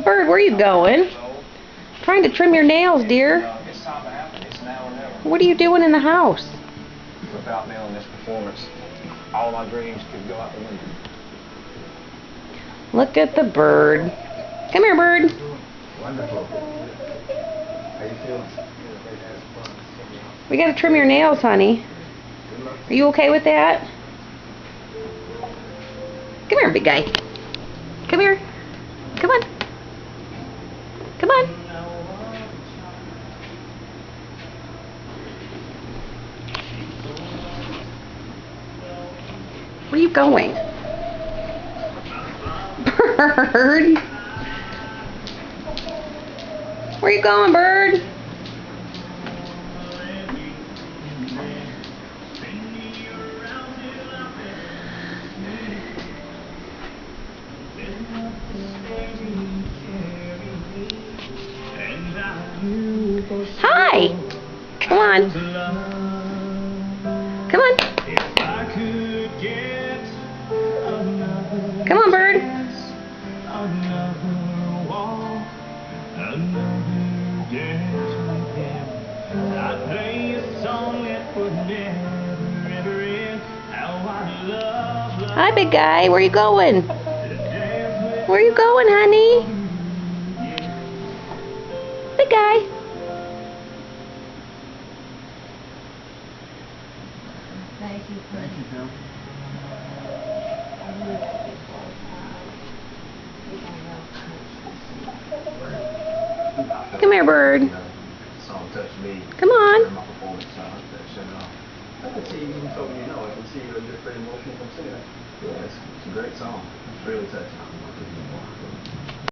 Bird, where are you going? Trying to trim your nails, dear. What are you doing in the house? Without me on this performance, all my dreams could go out the window. Look at the bird. Come here, bird. Wonderful. How you feeling? We gotta trim your nails, honey. Are you okay with that? Come here, big guy. Come here. Come on. Come on. Where are you going? Bird. Where are you going, bird? Hi! Come on. Come on. Come on, bird. Hi, big guy. Where you going? Where you going, honey? Big guy. Thank you, Phil. Come here, bird. Song touched me. Come on. My performance, I can see you even told me, I can see you're a different emotion from singing it. Yeah, it's a great song. It's really touching.